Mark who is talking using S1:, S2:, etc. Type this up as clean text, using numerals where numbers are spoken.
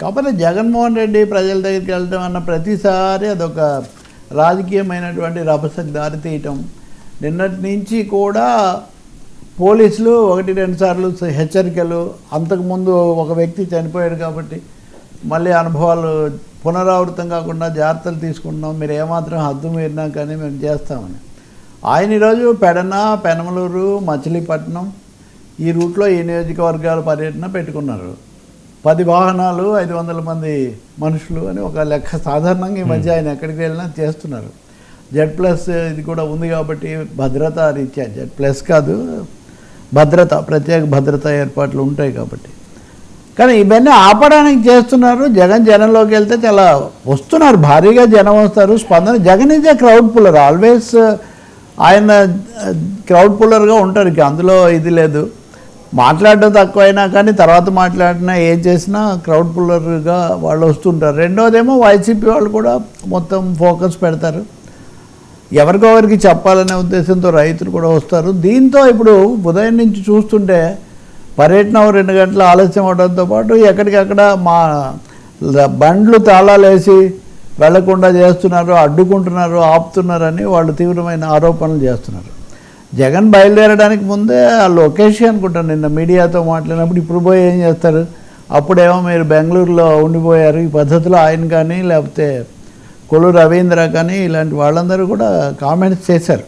S1: కాకపోతే జగన్మోహన్ రెడ్డి ప్రజల దగ్గరికి వెళ్ళడం అన్న ప్రతిసారి అదొక రాజకీయమైనటువంటి రభసకు దారితీయటం. నిన్నటి నుంచి కూడా పోలీసులు 1-2 సార్లు హెచ్చరికలు, అంతకుముందు ఒక వ్యక్తి చనిపోయాడు కాబట్టి మళ్ళీ అనుభవాలు పునరావృతం కాకుండా జాగ్రత్తలు తీసుకుంటున్నాం, మీరు ఏమాత్రం హద్దు మీరినా కానీ మేము చేస్తామని. ఆయన ఈరోజు పెడన, పెనమలూరు, మచిలీపట్నం ఈ రూట్లో ఈ నియోజకవర్గాల పర్యటన పెట్టుకున్నారు. 10 వాహనాలు 500 మంది మనుషులు అని ఒక లెక్క. సాధారణంగా ఈ మధ్య ఆయన ఎక్కడికి వెళ్ళినా చేస్తున్నారు. Z+ ఇది కూడా ఉంది కాబట్టి భద్రతా రీత్యా, Z+ కాదు, భద్రత, ప్రత్యేక భద్రతా ఏర్పాట్లు ఉంటాయి కాబట్టి. కానీ ఇవన్నీ ఆపడానికి చేస్తున్నారు. జనంలోకి వెళ్తే చాలా వస్తున్నారు, భారీగా జనం వస్తారు. స్పందన, Jagan is a crowd puller, always ఆయన క్రౌడ్ పుల్లర్గా ఉంటారు. అందులో ఇది లేదు. మాట్లాడడం తక్కువైనా కానీ తర్వాత మాట్లాడినా ఏం చేసినా క్రౌడ్ పుల్లర్గా వాళ్ళు వస్తుంటారు. రెండోదేమో వైసీపీ వాళ్ళు కూడా మొత్తం ఫోకస్ పెడతారు, ఎవరికొవరికి చెప్పాలనే ఉద్దేశంతో రైతులు కూడా వస్తారు. దీంతో ఇప్పుడు ఉదయం నుంచి చూస్తుంటే పర్యటన 2 గంటల ఆలస్యం అవడంతో పాటు ఎక్కడికక్కడ మా బండ్లు తాళాలు వేసి వెళ్లకుండా చేస్తున్నారు, అడ్డుకుంటున్నారు, ఆపుతున్నారని వాళ్ళు తీవ్రమైన ఆరోపణలు చేస్తున్నారు. జగన్ బయలుదేరడానికి ముందే ఆ లొకేషన్ అనుకుంటాను, నిన్న మీడియాతో మాట్లాడినప్పుడు ఇప్పుడు పోయి ఏం చేస్తారు, అప్పుడేమో మీరు బెంగళూరులో ఉండిపోయారు, ఈ పద్ధతిలో ఆయన కానీ లేకపోతే కొల్లు రవీంద్ర కానీ ఇలాంటి వాళ్ళందరూ కూడా కామెంట్స్ చేశారు.